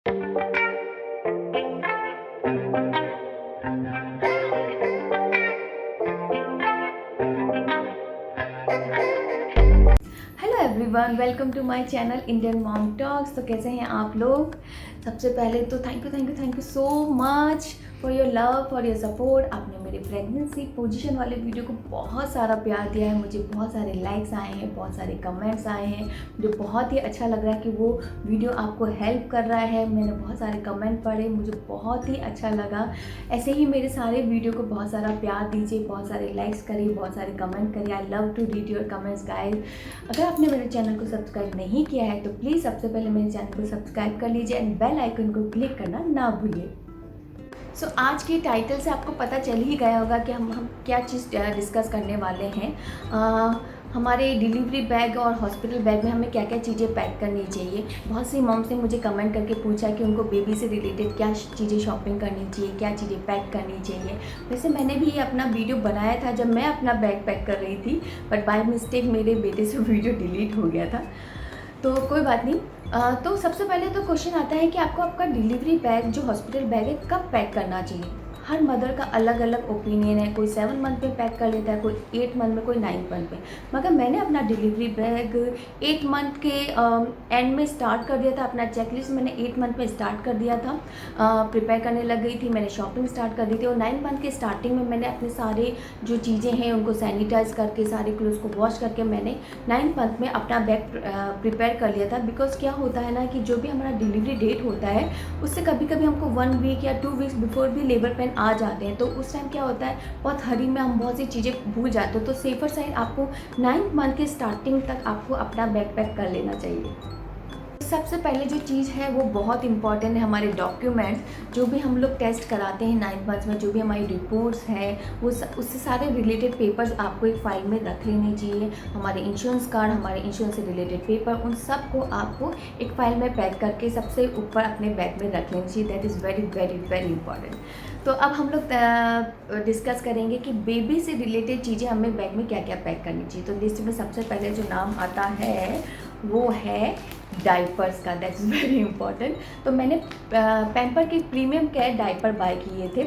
Hello everyone, welcome to my channel Indian mom talks. तो कैसे हैं आप लोग? सबसे पहले तो thank you so much for your love, for your support. आपने मेरे प्रेगनेंसी पोजीशन वाले वीडियो को बहुत सारा प्यार दिया है, मुझे बहुत सारे लाइक्स आए हैं, बहुत सारे कमेंट्स आए हैं। मुझे बहुत ही अच्छा लग रहा है कि वो वीडियो आपको हेल्प कर रहा है। मैंने बहुत सारे कमेंट पढ़े, मुझे बहुत ही अच्छा लगा। ऐसे ही मेरे सारे वीडियो को बहुत सारा प्यार दीजिए, बहुत सारे लाइक्स करिए, बहुत सारे कमेंट करिए। I love to read your comments guys. अगर आपने मेरे चैनल को सब्सक्राइब नहीं किया है तो प्लीज़ सबसे पहले मेरे चैनल को सब्सक्राइब कर लीजिए एंड बेल आइकन को क्लिक करना ना भूलिए। सो आज के टाइटल से आपको पता चल ही गया होगा कि हम क्या चीज़ डिस्कस करने वाले हैं। हमारे डिलीवरी बैग और हॉस्पिटल बैग में हमें क्या क्या चीज़ें पैक करनी चाहिए। बहुत सी मॉम्स ने मुझे कमेंट करके पूछा कि उनको बेबी से रिलेटेड क्या चीज़ें शॉपिंग करनी चाहिए, क्या चीज़ें पैक करनी चाहिए। वैसे मैंने भी ये अपना वीडियो बनाया था जब मैं अपना बैग पैक कर रही थी, बट बाय मिस्टेक मेरे बेटे से वीडियो डिलीट हो गया था, तो कोई बात नहीं। तो सबसे पहले तो क्वेश्चन आता है कि आपको आपका डिलीवरी बैग जो हॉस्पिटल बैग है कब पैक करना चाहिए। हर मदर का अलग अलग ओपिनियन है, कोई 7 मंथ में पैक कर लेता है, कोई 8 मंथ में, कोई 9 मंथ में। मगर मैंने अपना डिलीवरी बैग 8 मंथ के एंड में स्टार्ट कर दिया था। अपना चेकलिस्ट मैंने 8 मंथ में स्टार्ट कर दिया था, प्रिपेयर करने लग गई थी, मैंने शॉपिंग स्टार्ट कर दी थी। और 9 मंथ के स्टार्टिंग में मैंने अपने सारे जो चीज़ें हैं उनको सैनिटाइज करके, सारे क्लोथ्स को वॉश करके मैंने 9 मंथ में अपना बैग प्रिपेयर कर लिया था। बिकॉज क्या होता है ना कि जो भी हमारा डिलीवरी डेट होता है उससे कभी कभी हमको 1 वीक या 2 वीक्स बिफोर भी लेबर पेन आ जाते हैं। तो उस टाइम क्या होता है, बहुत हरी में हम बहुत सी चीज़ें भूल जाते हैं। तो सेफर साइड आपको 9 मंथ के स्टार्टिंग तक आपको अपना बैग पैक कर लेना चाहिए। सबसे पहले जो चीज़ है वो बहुत इंपॉर्टेंट है, हमारे डॉक्यूमेंट्स। जो भी हम लोग टेस्ट कराते हैं 9 मंथ्स में, जो भी हमारी रिपोर्ट्स हैं वो उससे सारे रिलेटेड पेपर्स आपको एक फ़ाइल में रख लेने चाहिए। हमारे इंश्योरेंस कार्ड, हमारे इंश्योरेंस से रिलेटेड पेपर, उन सब को आपको एक फ़ाइल में पैक करके सबसे ऊपर अपने बैग में रख लेनी चाहिए। That is very very very important. तो अब हम लोग डिस्कस करेंगे कि बेबी से रिलेटेड चीज़ें हमें बैग में क्या क्या पैक करनी चाहिए। तो लिस्ट में सबसे पहले जो नाम आता है वो है डाइपर्स का। That's very important. तो मैंने पैम्पर के प्रीमियम केयर डाइपर बाय किए थे।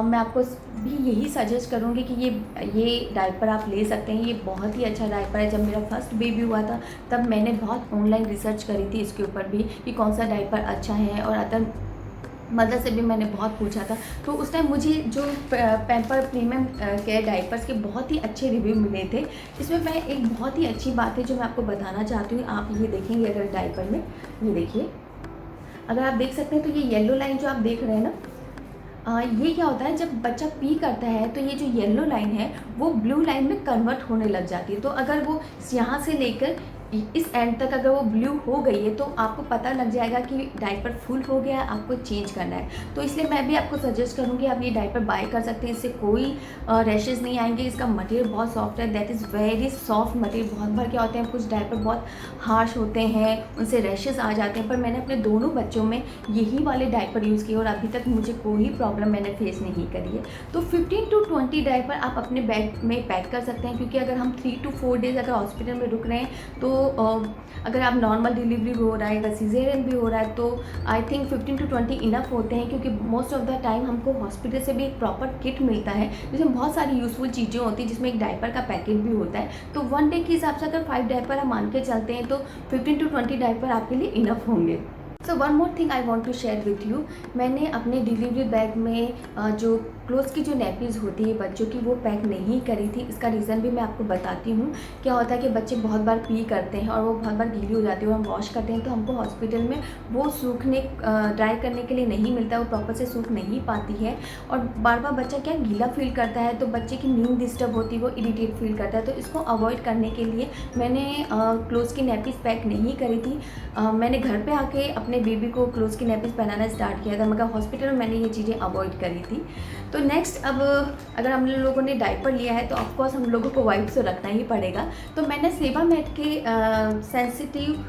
मैं आपको भी यही सजेस्ट करूँगी कि ये डाइपर आप ले सकते हैं। ये बहुत ही अच्छा डाइपर है। जब मेरा फर्स्ट बेबी हुआ था तब मैंने बहुत ऑनलाइन रिसर्च करी थी इसके ऊपर भी कि कौन सा डाइपर अच्छा है, और अदर मदर से भी मैंने बहुत पूछा था। तो उस टाइम मुझे जो पैम्पर प्रीमियम केयर डाइपर्स के बहुत ही अच्छे रिव्यू मिले थे। इसमें मैं एक बहुत ही अच्छी बात है जो मैं आपको बताना चाहती हूँ। आप ये देखेंगे अगर डाइपर में, ये देखिए, अगर आप देख सकते हैं तो ये येलो लाइन जो आप देख रहे हैं ना, ये क्या होता है, जब बच्चा पी करता है तो ये जो येलो लाइन है वो ब्लू लाइन में कन्वर्ट होने लग जाती है। तो अगर वो यहाँ से लेकर इस एंड तक अगर वो ब्लू हो गई है तो आपको पता लग जाएगा कि डाइपर फुल हो गया है, आपको चेंज करना है। तो इसलिए मैं भी आपको सजेस्ट करूँगी आप ये डाइपर बाय कर सकते हैं। इससे कोई रैशेज़ नहीं आएंगे। इसका मटेरियल बहुत सॉफ्ट है, that is very soft material. बहुत बार क्या होते हैं, कुछ डाइपर बहुत हार्श होते हैं, उनसे रैशेज़ आ जाते हैं, पर मैंने अपने दोनों बच्चों में यही वाले डाइपर यूज़ किए और अभी तक मुझे कोई प्रॉब्लम मैंने फेस नहीं करी है। तो 15 to 20 डाइपर आप अपने बैग में पैक कर सकते हैं, क्योंकि अगर हम 3 to 4 डेज़ अगर हॉस्पिटल में रुक रहे हैं तो अगर आप नॉर्मल डिलीवरी भी हो रहा है या सीज़ेरियन भी हो रहा है तो आई थिंक 15 to 20 इनफ होते हैं। क्योंकि मोस्ट ऑफ द टाइम हमको हॉस्पिटल से भी एक प्रॉपर किट मिलता है जिसमें बहुत सारी यूज़फुल चीज़ें होती हैं, जिसमें एक डाइपर का पैकेट भी होता है। तो 1 डे के हिसाब से अगर 5 डाइपर हम मान के चलते हैं तो 15 to 20 डाइपर आपके लिए इनफ होंगे। So one more thing I want to share with you. मैंने अपने डिलीवरी बैग में जो क्लोथ्स की जो नैपीज़ होती है बच्चों की, वो पैक नहीं करी थी। इसका रीज़न भी मैं आपको बताती हूँ। क्या होता है कि बच्चे बहुत बार पी करते हैं और वो बहुत बार गीली हो जाती है और हम वॉश करते हैं तो हमको हॉस्पिटल में वो सूखने ड्राई करने के लिए नहीं मिलता, वो प्रॉपर से सूख नहीं पाती है। और बार बार बच्चा क्या गीला फील करता है तो बच्चे की नींद डिस्टर्ब होती है, वो इरिटेट फील करता है। तो इसको अवॉइड करने के लिए मैंने क्लोथ्स की नैपीज़ पैक नहीं करी थी। मैंने घर पे आके अपने बेबी को क्लोथ्स की नैपीज़ पहनाना स्टार्ट किया था, मगर हॉस्पिटल में मैंने ये चीज़ें अवॉइड करी थी। तो नेक्स्ट, अब अगर हम लोगों ने डाइपर लिया है तो ऑफकोर्स हम लोगों को वाइप्स तो रखना ही पड़ेगा। तो मैंने सेबामेड के सेंसिटिव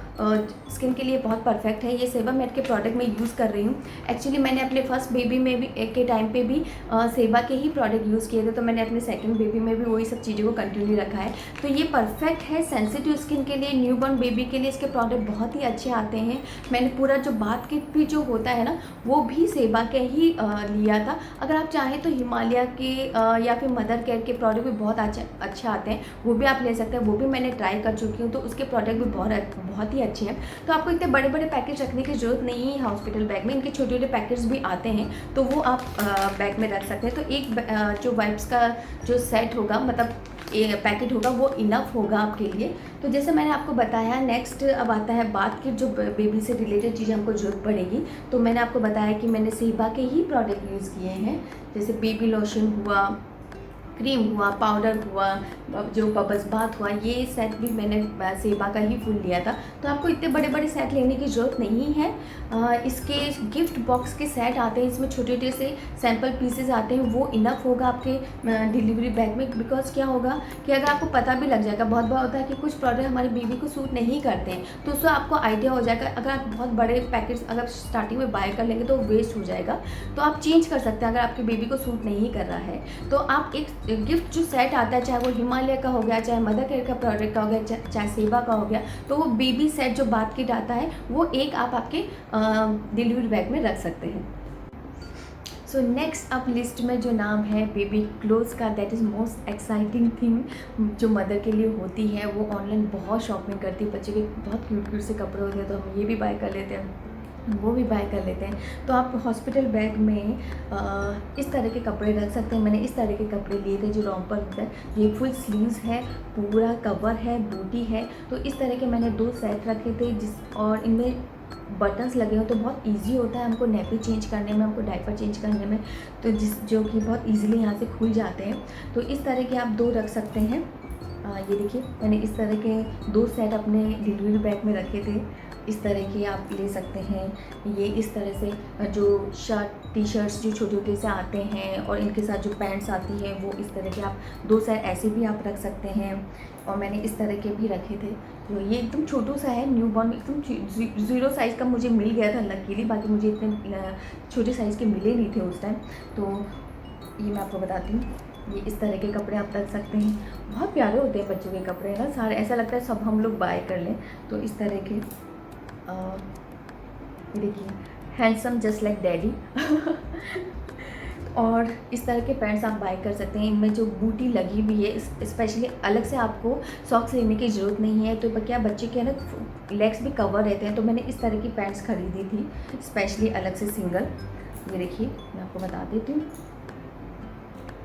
स्किन के लिए बहुत परफेक्ट है, ये सेबामेड के प्रोडक्ट मैं यूज़ कर रही हूँ। एक्चुअली मैंने अपने फर्स्ट बेबी में भी के टाइम पे भी सेबा के ही प्रोडक्ट यूज़ किए थे, तो मैंने अपने सेकंड बेबी में भी वही सब चीज़ों को कंटिन्यू रखा है। तो ये परफेक्ट है सेंसिटिव स्किन के लिए, न्यूबॉर्न बेबी के लिए इसके प्रोडक्ट बहुत ही अच्छे आते हैं। मैंने पूरा पूरा जो बात किट भी जो होता है ना, वो भी सेबा के ही लिया था। अगर आप चाहें तो हिमालय के या फिर मदर केयर के प्रोडक्ट भी बहुत अच्छे आते हैं, वो भी आप ले सकते हैं। वो भी मैंने ट्राई कर चुकी हूँ, तो उसके प्रोडक्ट भी बहुत ही अच्छे हैं। तो आपको इतने बड़े बड़े पैकेज रखने की ज़रूरत नहीं है हॉस्पिटल बैग में, इनके छोटे छोटे पैकेट्स भी आते हैं, तो वो आप बैग में रख सकते हैं। तो एक जो वाइप्स का जो सेट होगा, मतलब पैकेट होगा, वो इनफ होगा आपके लिए। तो जैसे मैंने आपको बताया, नेक्स्ट अब आता है बात की जो बेबी से रिलेटेड चीज़ें हमको जरूरत पड़ेगी। तो मैंने आपको बताया कि मैंने सेबा के ही प्रोडक्ट यूज़ किए हैं, जैसे बेबी लोशन हुआ, क्रीम हुआ, पाउडर हुआ, जो बबल्स बाथ हुआ, ये सेट भी मैंने सेबा का ही फुल लिया था। तो आपको इतने बड़े बड़े सेट लेने की ज़रूरत नहीं है। इसके गिफ्ट बॉक्स के सेट आते हैं, इसमें छोटे छोटे से सैम्पल पीसेस आते हैं, वो इनफ होगा आपके डिलीवरी बैग में। बिकॉज क्या होगा कि अगर आपको पता भी लग जाएगा, बहुत बार होता है कि कुछ प्रोडक्ट हमारे बेबी को सूट नहीं करते हैं, तो उससे आपको आइडिया हो जाएगा। अगर आप बहुत बड़े पैकेट्स अगर स्टार्टिंग में बाय कर लेंगे तो वेस्ट हो जाएगा, तो आप चेंज कर सकते हैं अगर आपके बेबी को सूट नहीं कर रहा है। तो आप एक गिफ्ट जो सेट आता है, चाहे वो हिमालय का हो गया, चाहे मदर केयर का प्रोडक्ट का हो गया, चाहे सेवा का हो गया, तो वो बेबी सेट जो बात किट आता है, वो एक आप आपके डिलीवरी बैग में रख सकते हैं। सो नेक्स्ट अप लिस्ट में जो नाम है बेबी क्लोथ्स का, that is most exciting thing जो मदर के लिए होती है। वो ऑनलाइन बहुत शॉपिंग करती है, बच्चे के बहुत क्यूट क्यूट से कपड़े होते हैं, तो हम ये भी बाय कर लेते हैं, वो भी बाय कर लेते हैं। तो आप हॉस्पिटल बैग में इस तरह के कपड़े रख सकते हैं। मैंने इस तरह के कपड़े लिए थे जो रॉम्पर होता है, ये फुल स्लीव्स है, पूरा कवर है, बूटी है। तो इस तरह के मैंने 2 सेट रखे थे, और इनमें बटन्स लगे हो, तो बहुत इजी होता है हमको नैपी चेंज करने में, हमको डायपर चेंज करने में, तो जो कि बहुत ईजिली यहाँ से खुल जाते हैं। तो इस तरह के आप 2 रख सकते हैं। ये देखिए, मैंने इस तरह के 2 सेट अपने डिलीवरी बैग में रखे थे। इस तरह के आप ले सकते हैं। ये इस तरह से जो शर्ट टी शर्ट्स जो छोटे छोटे से आते हैं, और इनके साथ जो पैंट्स आती हैं, वो इस तरह के आप 2 सेट ऐसे भी आप रख सकते हैं। और मैंने इस तरह के भी रखे थे। तो ये एकदम छोटू सा है, न्यू बॉर्न, एकदम 0 साइज़ का मुझे मिल गया था लकीली, बाकी मुझे इतने छोटे साइज़ के मिले नहीं थे उस टाइम। तो ये मैं आपको बताती हूँ, ये इस तरह के कपड़े आप रख सकते हैं। बहुत प्यारे होते हैं बच्चों के कपड़े ना, सारे ऐसा लगता है सब हम लोग बाय कर लें। तो इस तरह के देखिए, हैंडसम जस्ट लाइक डैडी और इस तरह के पैंट्स आप बाय कर सकते हैं। इनमें जो बूटी लगी हुई है, स्पेशली अलग से आपको सॉक्स लेने की ज़रूरत नहीं है। तो क्या बच्चे के ना लेग्स भी कवर रहते हैं, तो मैंने इस तरह की पैंट्स खरीदी थी स्पेशली अलग से सिंगल। ये देखिए, मैं आपको बता देती हूँ।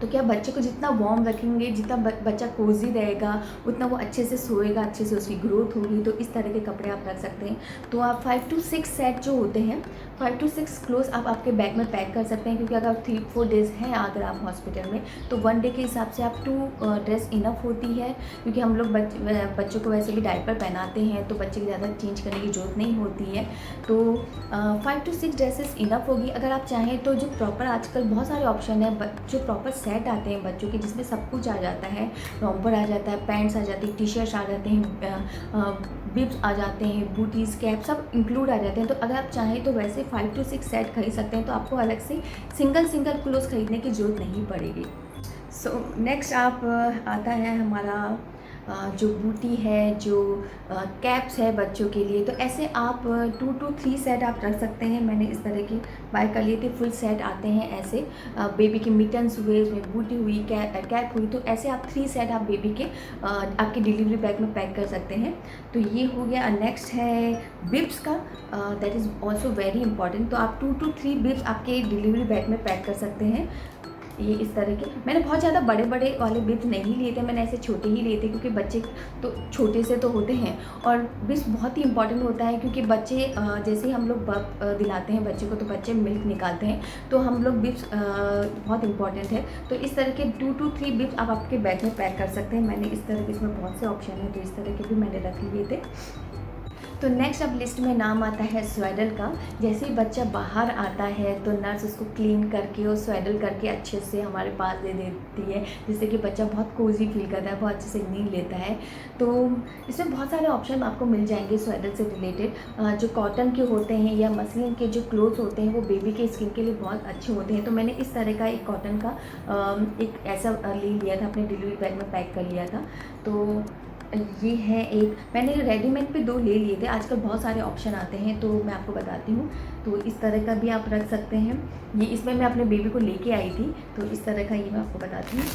तो क्या बच्चे को जितना वार्म रखेंगे, जितना बच्चा कोजी रहेगा, उतना वो अच्छे से सोएगा, अच्छे से उसकी ग्रोथ होगी। तो इस तरह के कपड़े आप रख सकते हैं। तो आप 5 to 6 सेट जो होते हैं, 5 to 6 क्लोथ्स आप आपके बैग में पैक कर सकते हैं। क्योंकि अगर 3-4 डेज़ हैं अगर आप हॉस्पिटल में, तो 1 डे के हिसाब से आप 2 ड्रेस इनफ होती है। क्योंकि हम लोग बच्चों को वैसे भी डायपर पहनाते हैं, तो बच्चे की ज़्यादा चेंज करने की ज़रूरत नहीं होती है। तो 5 to 6 ड्रेसेस इनफ होगी। अगर आप चाहें तो जो प्रॉपर आजकल बहुत सारे ऑप्शन है, जो प्रॉपर सेट आते हैं बच्चों के, जिसमें सब कुछ आ जाता है, रॉम्पर आ जाता है, पैंट्स आ जाती है, टी शर्ट्स आ जाते हैं, बिब्स आ जाते हैं, बूटीज़, कैप सब इंक्लूड आ जाते हैं। तो अगर आप चाहें तो वैसे 5 to 6 सेट खरीद सकते हैं। तो आपको अलग से सिंगल क्लोथ्स खरीदने की ज़रूरत नहीं पड़ेगी। सो नेक्स्ट आप आता है हमारा जो बूटी है, जो कैप्स है बच्चों के लिए। तो ऐसे आप 2 to 3 सेट आप रख सकते हैं। मैंने इस तरह के बाय कर लिए थे, फुल सेट आते हैं ऐसे। बेबी के मिटन्स हुए, उसमें बूटी हुई, कैप हुई, तो ऐसे आप 3 सेट आप बेबी के आपके डिलीवरी बैग में पैक कर सकते हैं। तो ये हो गया। नेक्स्ट है बिब्स का, that is also very important. तो आप 2 to 3 बिब्स आपके डिलीवरी बैग में पैक कर सकते हैं। ये इस तरह के, मैंने बहुत ज़्यादा बड़े बड़े वाले बिब्स नहीं लिए थे, मैंने ऐसे छोटे ही लिए थे। क्योंकि बच्चे तो छोटे से तो होते हैं, और बिब्स बहुत ही इंपॉर्टेंट होता है। क्योंकि बच्चे जैसे ही हम लोग दिलाते हैं बच्चे को, तो बच्चे मिल्क निकालते हैं, तो हम लोग बिब्स बहुत इंपॉर्टेंट है। तो इस तरह के 2 to 3 बिब्स आप आपके बैग में पैक कर सकते हैं। मैंने इस तरह के, इसमें बहुत से ऑप्शन है, तो इस तरह के भी मैंने रख लिए थे। तो नेक्स्ट अब लिस्ट में नाम आता है स्वेडल का। जैसे ही बच्चा बाहर आता है, तो नर्स उसको क्लीन करके और स्वेडल करके अच्छे से हमारे पास दे देती है, जिससे कि बच्चा बहुत कोजी फील करता है, बहुत अच्छे से नींद लेता है। तो इसमें बहुत सारे ऑप्शन आपको मिल जाएंगे स्वेडल से रिलेटेड। जो कॉटन के होते हैं या मसलिन के जो क्लोथ्स होते हैं, वो बेबी के स्किन के लिए बहुत अच्छे होते हैं। तो मैंने इस तरह का एक कॉटन का एक ऐसा ले लिया था, अपने डिलीवरी बैग में पैक कर लिया था। तो ये है एक, मैंने रेडीमेड पे 2 ले लिए थे। आजकल बहुत सारे ऑप्शन आते हैं तो मैं आपको बताती हूँ। तो इस तरह का भी आप रख सकते हैं। ये इसमें मैं अपने बेबी को लेके आई थी, तो इस तरह का ये मैं आपको बताती हूँ।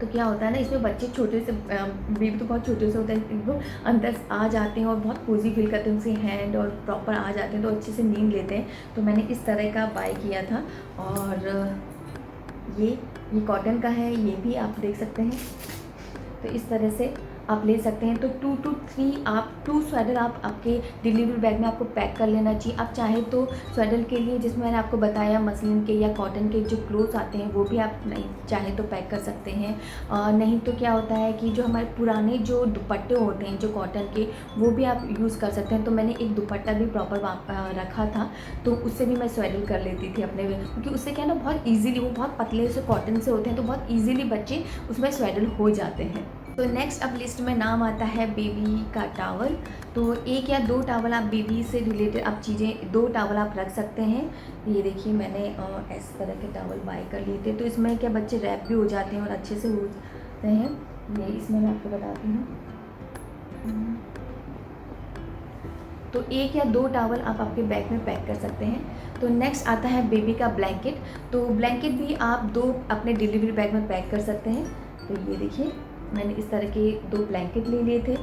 तो क्या होता है ना, इसमें बच्चे छोटे से बेबी तो बहुत छोटे से होते हैं, वो अंदर आ जाते हैं और बहुत कोजी फील करते हैं, उनसे हैंड और प्रॉपर आ जाते हैं तो अच्छे से नींद लेते हैं। तो मैंने इस तरह का बाय किया था। और ये कॉटन का है, ये भी आप देख सकते हैं। तो इस तरह से आप ले सकते हैं। तो 2 to 3 आप 2 स्वेटर आप आपके डिलीवरी बैग में आपको पैक कर लेना चाहिए। आप चाहे तो स्वेटर के लिए, जिसमें मैंने आपको बताया मसलिन के या कॉटन के जो क्लोथ्स आते हैं, वो भी आप नहीं चाहे तो पैक कर सकते हैं। नहीं तो क्या होता है कि जो हमारे पुराने जो दुपट्टे होते हैं जो कॉटन के, वो भी आप यूज़ कर सकते हैं। तो मैंने एक दुपट्टा भी प्रॉपर रखा था, तो उससे भी मैं स्वेटर कर लेती थी अपने, क्योंकि उससे क्या है ना, बहुत ईजीली, वो बहुत पतले से कॉटन से होते हैं तो बहुत ईजीली बच्चे उसमें स्वेटर हो जाते हैं। तो नेक्स्ट अब लिस्ट में नाम आता है बेबी का टावल। तो 1 या 2 टावल आप बेबी से रिलेटेड आप चीज़ें, 2 टावल आप रख सकते हैं। ये देखिए मैंने इस तरह के टावल बाय कर लिए थे। तो इसमें क्या बच्चे रैप भी हो जाते हैं और अच्छे से हो जाते हैं। ये इसमें मैं आपको बताती हूँ। तो 1 या 2 टावल आप आपके बैग में पैक कर सकते हैं। तो नेक्स्ट आता है बेबी का ब्लैंकेट। तो ब्लैंकेट भी आप 2 अपने डिलीवरी बैग में पैक कर सकते हैं। तो ये देखिए मैंने इस तरह के 2 ब्लैंकेट ले लिए थे।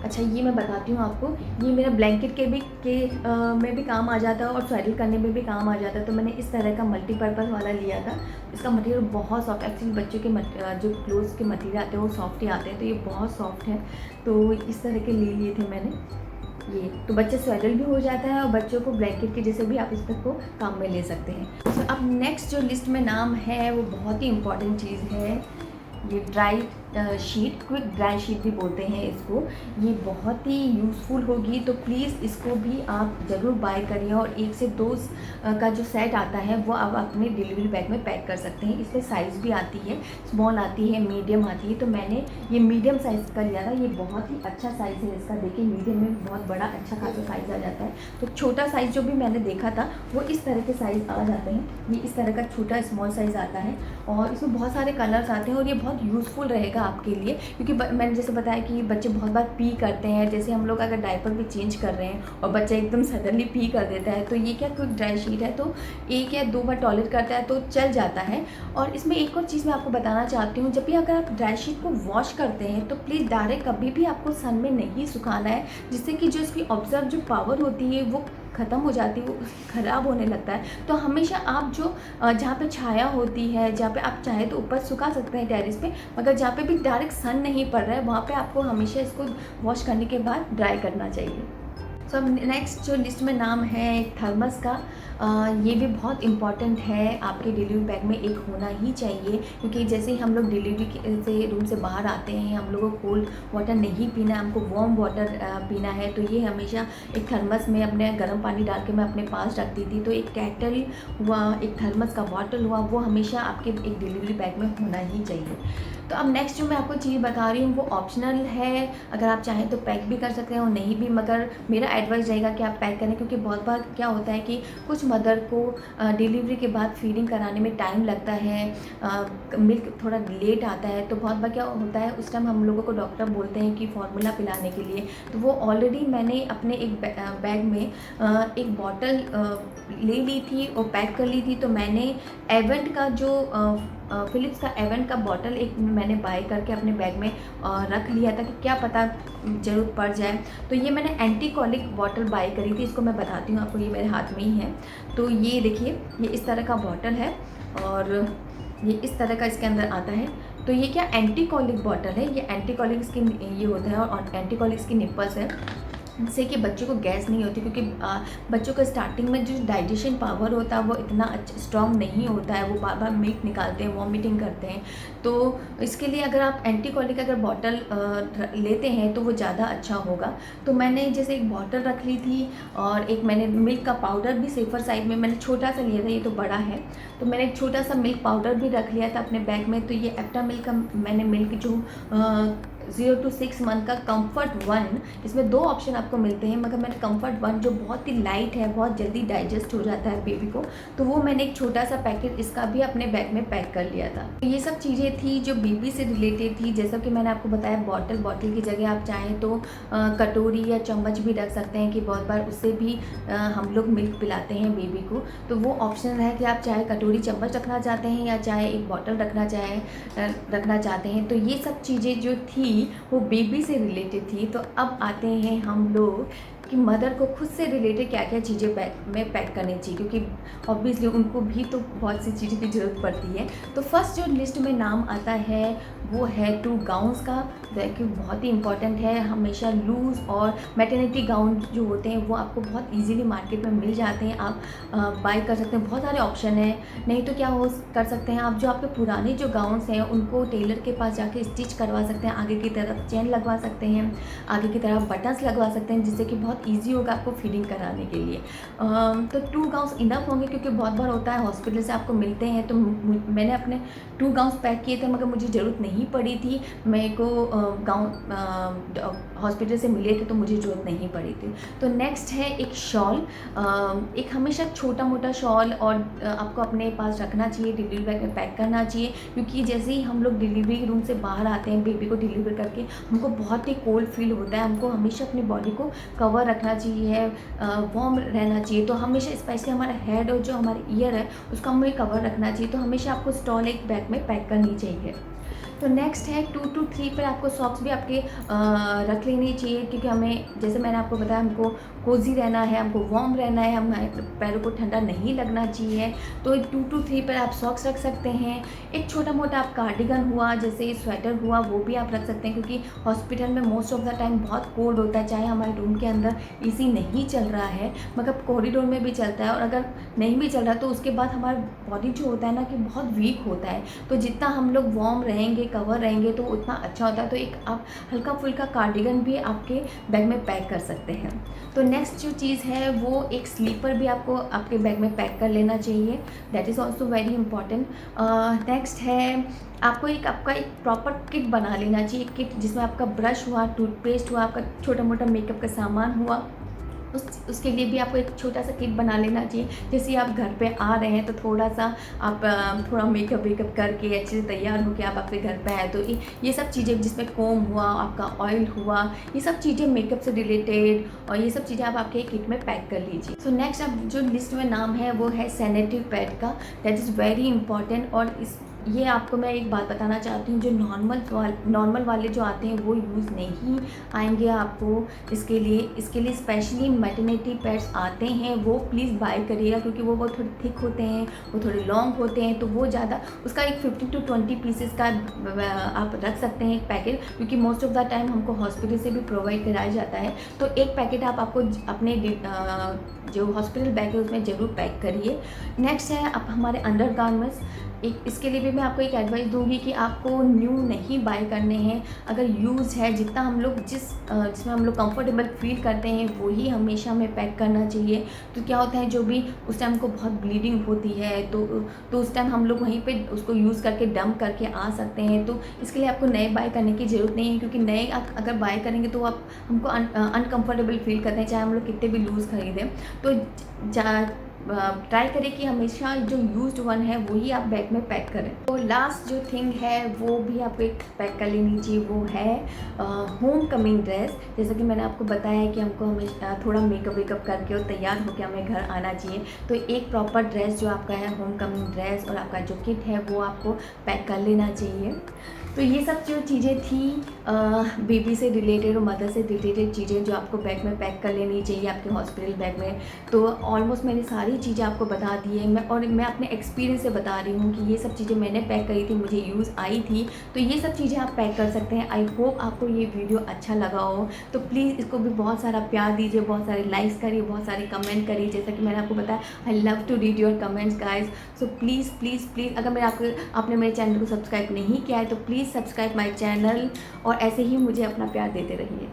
अच्छा, ये मैं बताती हूँ आपको, ये मेरा ब्लैंकेट में भी काम आ जाता है और स्वेडल करने में भी काम आ जाता है। तो मैंने इस तरह का मल्टीपर्पज़ वाला लिया था। इसका मटेरियल बहुत सॉफ्ट, एक्चुअली बच्चों के जो क्लोथ्स के मटेरियल आते हैं वो सॉफ्ट ही आते हैं, तो ये बहुत सॉफ्ट है। तो इस तरह के ले लिए थे मैंने ये। तो बच्चे स्वेडल भी हो जाता है और बच्चों को ब्लैंकेट के जैसे भी आप इस तक को काम में ले सकते हैं। तो अब नेक्स्ट जो लिस्ट में नाम है वो बहुत ही इम्पॉर्टेंट चीज़ है, ये dry sheet, quick dry sheet भी बोलते हैं इसको। ये बहुत ही यूज़फुल होगी, तो प्लीज़ इसको भी आप ज़रूर बाय करिए। और 1 से 2 का जो सेट आता है वो आप अपने डिलीवरी बैग में पैक कर सकते हैं। इसमें साइज़ भी आती है, स्मॉल आती है, मीडियम आती है। तो मैंने ये मीडियम साइज़ का लिया था। ये बहुत ही अच्छा साइज़ है इसका। देखिए मीडियम में बहुत बड़ा अच्छा खासा साइज़ आ जाता है। तो छोटा साइज़ जो भी मैंने देखा था वो इस तरह के साइज़ आ जाते हैं। ये इस तरह का छोटा स्मॉल साइज़ आता है और इसमें बहुत सारे कलर्स आते हैं और ये बहुत यूज़फुल रहेगा आपके लिए, क्योंकि मैंने जैसे बताया कि बच्चे बहुत बार पी करते हैं। जैसे हम लोग अगर डायपर भी चेंज कर रहे हैं और बच्चा एकदम सडनली पी कर देता है, तो ये क्या क्विक ड्राई शीट है, तो 1 या 2 बार टॉयलेट करता है तो चल जाता है। और इसमें एक और चीज़ मैं आपको बताना चाहती हूँ, जब भी अगर आप ड्राई शीट को वॉश करते हैं तो प्लीज़ डायरेक्ट कभी भी आपको सन में नहीं सुखाना है, जिससे कि जो इसकी ऑब्जर्व जो पावर होती है वो ख़त्म हो जाती है, वो ख़राब होने लगता है। तो हमेशा आप जो जहाँ पे छाया होती है, जहाँ पे आप चाहे तो ऊपर सुखा सकते हैं टेरेस पे, मगर जहाँ पे भी डायरेक्ट सन नहीं पड़ रहा है वहाँ पे आपको हमेशा इसको वॉश करने के बाद ड्राई करना चाहिए। सो अब नेक्स्ट जो लिस्ट में नाम है थर्मस का। ये भी बहुत इम्पॉर्टेंट है, आपके डिलीवरी बैग में एक होना ही चाहिए, क्योंकि जैसे ही हम लोग डिलीवरी से रूम से बाहर आते हैं, हम लोगों को कोल्ड वाटर नहीं पीना है, हमको वार्म वाटर पीना है। तो ये हमेशा एक थर्मस में अपने गर्म पानी डाल के मैं अपने पास रखती थी। तो एक कैटल हुआ, एक थर्मस का बॉटल हुआ, वो हमेशा आपके एक डिलीवरी बैग में होना ही चाहिए। तो अब नेक्स्ट जो मैं आपको चीज़ बता रही हूँ वो ऑप्शनल है, अगर आप चाहें तो पैक भी कर सकते हैं और नहीं भी, मगर मेरा एडवाइस रहेगा कि आप पैक करें, क्योंकि बहुत बार क्या होता है कि कुछ मदर को डिलीवरी के बाद फीडिंग कराने में टाइम लगता है, मिल्क थोड़ा लेट आता है। तो बहुत बार क्या होता है, उस टाइम हम लोगों को डॉक्टर बोलते हैं कि फार्मूला पिलाने के लिए, तो वो ऑलरेडी मैंने अपने एक बैग में एक बॉटल ले ली थी और पैक कर ली थी। तो मैंने एवेंट का जो फ़िलिप्स का एवेंट का बॉटल एक मैंने बाय करके अपने बैग में रख लिया था कि क्या पता ज़रूरत पड़ जाए। तो ये मैंने एंटी कॉलिक बॉटल बाय करी थी, इसको मैं बताती हूँ आपको, ये मेरे हाथ में ही है। तो ये देखिए, ये इस तरह का बॉटल है और ये इस तरह का इसके अंदर आता है। तो ये क्या एंटी कॉलिक बॉटल है, ये एंटी कॉलिक इसकी ये होता है और एंटी कॉलिक इसकी निप्पल्स है, जिससे कि बच्चों को गैस नहीं होती, क्योंकि बच्चों का स्टार्टिंग में जो डाइजेशन पावर होता है वो इतना अच्छा स्ट्रॉन्ग नहीं होता है, वो बार बार मिल्क निकालते हैं, वॉमिटिंग करते हैं। तो इसके लिए अगर आप एंटीकॉलिक अगर बॉटल लेते हैं तो वो ज़्यादा अच्छा होगा। तो मैंने जैसे एक बॉटल रख ली थी और एक मैंने मिल्क का पाउडर भी सेफर साइड में मैंने छोटा सा लिया था, ये तो बड़ा है, तो मैंने एक छोटा सा मिल्क पाउडर भी रख लिया था अपने बैग में। तो ये एप्टा मिल्क का मैंने मिल्क जो 0 to 6 मंथ का कंफर्ट वन, इसमें 2 ऑप्शन आपको मिलते हैं, मगर मैंने कंफर्ट वन जो बहुत ही लाइट है, बहुत जल्दी डाइजेस्ट हो जाता है बेबी को, तो वो मैंने एक छोटा सा पैकेट इसका भी अपने बैग में पैक कर लिया था। तो ये सब चीज़ें थी जो बेबी से रिलेटेड थी। जैसा कि मैंने आपको बताया, बॉटल की जगह आप चाहें तो कटोरी या चम्मच भी रख सकते हैं, कि बहुत बार उससे भी हम लोग मिल्क पिलाते हैं बेबी को, तो वो ऑप्शन है कि आप चाहे कटोरी चम्मच रखना चाहते हैं या चाहे एक बॉटल रखना चाहते हैं। तो ये सब चीज़ें जो थी वो बेबी से रिलेटेड थी। तो अब आते हैं हम लोग कि मदर को खुद से रिलेटेड क्या क्या चीज़ें बैग में पैक करनी चाहिए, क्योंकि ऑब्वियसली उनको भी तो बहुत सी चीज़ों की ज़रूरत पड़ती है। तो फर्स्ट जो लिस्ट में नाम आता है वो है 2 गाउन्स का, जो बहुत ही इंपॉर्टेंट है। हमेशा लूज़ और मैटरनिटी गाउन जो होते हैं वो आपको बहुत इजीली मार्केट में मिल जाते हैं, आप बाय कर सकते हैं, बहुत सारे ऑप्शन हैं। नहीं तो क्या हो कर सकते हैं आप, जो आपके पुराने जो गाउन्स हैं उनको टेलर के पास जाके स्टिच करवा सकते हैं, आगे की तरफ चेन लगवा सकते हैं, आगे की तरफ बटन्स लगवा सकते हैं, जिससे कि बहुत ईजी होगा आपको फीडिंग कराने के लिए। तो 2 गाउन्स इनफ होंगे, क्योंकि बहुत बार होता है हॉस्पिटल से आपको मिलते हैं। तो मैंने अपने 2 गाउन्स पैक किए थे, मगर मुझे ज़रूरत नहीं पड़ी थी, मेरे को गाउन हॉस्पिटल से मिले थे तो मुझे ज़रूरत नहीं पड़ी थी। तो नेक्स्ट है एक शॉल, एक हमेशा छोटा मोटा शॉल और आपको अपने पास रखना चाहिए, डिलीवरी बैग में पैक करना चाहिए, क्योंकि जैसे ही हम लोग डिलीवरी रूम से बाहर आते हैं बेबी को डिलीवर करके, हमको बहुत ही कोल्ड फील होता है, हमको हमेशा अपनी बॉडी को कवर रखना चाहिए, वार्म रहना चाहिए। तो हमेशा स्पेशली हमारा हेड और जो हमारे ईयर है उसको हमें कवर रखना चाहिए। तो हमेशा आपको स्टॉल एक बैग में पैक करनी चाहिए। तो नेक्स्ट है 2 to 3 पर आपको सॉक्स भी आपके रख लेनी चाहिए, क्योंकि हमें, जैसे मैंने आपको बताया, हमको कोजी रहना है, हमको वार्म रहना है, हमारे पैरों को ठंडा नहीं लगना चाहिए। तो 2 to 3 पर आप सॉक्स रख सकते हैं। एक छोटा मोटा आप कार्डिगन हुआ, जैसे स्वेटर हुआ, वो भी आप रख सकते हैं, क्योंकि हॉस्पिटल में मोस्ट ऑफ द टाइम बहुत कोल्ड होता है, चाहे हमारे रूम के अंदर एसी नहीं चल रहा है, मगर कॉरिडोर में भी चलता है, और अगर नहीं भी चल रहा तो उसके बाद हमारा बॉडी जो होता है ना कि बहुत वीक होता है। तो जितना हम लोग वार्म रहेंगे, कवर रहेंगे, तो उतना अच्छा होता है। तो एक आप हल्का फुल्का कार्डिगन भी आपके बैग में पैक कर सकते हैं। तो नेक्स्ट जो चीज़ है वो एक स्लीपर भी आपको आपके बैग में पैक कर लेना चाहिए, that is also very important. Next है आपका एक प्रॉपर किट बना लेना चाहिए, किट जिसमें आपका ब्रश हुआ, टूथपेस्ट हुआ, आपका छोटा मोटा मेकअप का सामान हुआ, उसके लिए भी आपको एक छोटा सा किट बना लेना चाहिए। जैसे आप घर पे आ रहे हैं तो थोड़ा सा आप थोड़ा मेकअप वेकअप करके अच्छे से तैयार होकर आप आपके घर पे आए, तो ये सब चीज़ें, जिसमें कोम हुआ, आपका ऑयल हुआ, ये सब चीज़ें मेकअप से रिलेटेड, और ये सब चीज़ें आप आपके किट में पैक कर लीजिए। सो नेक्स्ट अब जो लिस्ट में नाम है वो है सैनिटरी पैड का, दैट इज़ वेरी इंपॉर्टेंट। और ये आपको मैं एक बात बताना चाहती हूँ, जो नॉर्मल वाले जो आते हैं वो यूज़ नहीं आएंगे आपको। इसके लिए स्पेशली मैटरनिटी पैड्स आते हैं, वो प्लीज़ बाय करिएगा, क्योंकि वो थोड़े थिक होते हैं, वो थोड़े लॉन्ग होते हैं, तो वो ज़्यादा, उसका एक 15 to 20 पीसेस का आप रख सकते हैं एक पैकेट, क्योंकि मोस्ट ऑफ द टाइम हमको हॉस्पिटल से भी प्रोवाइड कराया जाता है। तो एक पैकेट आप आपको अपने जो हॉस्पिटल बैग है उसमें ज़रूर पैक करिए। नेक्स्ट है आप हमारे अंडर गारमेंट्स, इसके लिए भी मैं आपको एक एडवाइस दूंगी कि आपको न्यू नहीं बाय करने हैं। अगर यूज़ है, जितना हम लोग जिसमें हम लोग कंफर्टेबल फील करते हैं वही हमेशा हमें पैक करना चाहिए। तो क्या होता है, जो भी उस टाइम को बहुत ब्लीडिंग होती है तो उस टाइम हम लोग वहीं पे उसको यूज़ करके डंप करके आ सकते हैं। तो इसके लिए आपको नए बाय करने की ज़रूरत नहीं है, क्योंकि नए अगर बाय करेंगे तो आप हमको अनकम्फर्टेबल फील करते हैं, चाहे हम लोग कितने भी लूज़ खरीदें। तो ट्राई करें कि हमेशा जो यूज्ड वन है वही आप बैग में पैक करें। तो लास्ट जो थिंग है वो भी आपको एक पैक कर लेनी चाहिए, वो है होम कमिंग ड्रेस। जैसा कि मैंने आपको बताया है कि हमको हमेशा थोड़ा मेकअप वेकअप करके और तैयार होकर हमें घर आना चाहिए। तो एक प्रॉपर ड्रेस जो आपका है, होम कमिंग ड्रेस, और आपका जो किट है वो आपको पैक कर लेना चाहिए। तो ये सब जो चीज़ें थी बेबी से रिलेटेड और मदर से रिलेटेड चीज़ें जो आपको बैग में पैक कर लेनी चाहिए आपके हॉस्पिटल बैग में। तो ऑलमोस्ट मैंने सारी चीज़ें आपको बता दी है, मैं अपने एक्सपीरियंस से बता रही हूँ कि ये सब चीज़ें मैंने पैक करी थी, मुझे यूज़ आई थी। तो ये सब चीज़ें आप पैक कर सकते हैं। आई होप आपको ये वीडियो अच्छा लगा हो, तो प्लीज़ इसको भी बहुत सारा प्यार दीजिए, बहुत सारे लाइक्स करिए, बहुत सारे कमेंट करिए। जैसा कि मैंने आपको बताया, I love to read your comments guys. So please please please, अगर आपने मेरे चैनल को सब्सक्राइब नहीं किया है तो प्लीज़ सब्सक्राइब माई चैनल, और ऐसे ही मुझे अपना प्यार देते रहिए।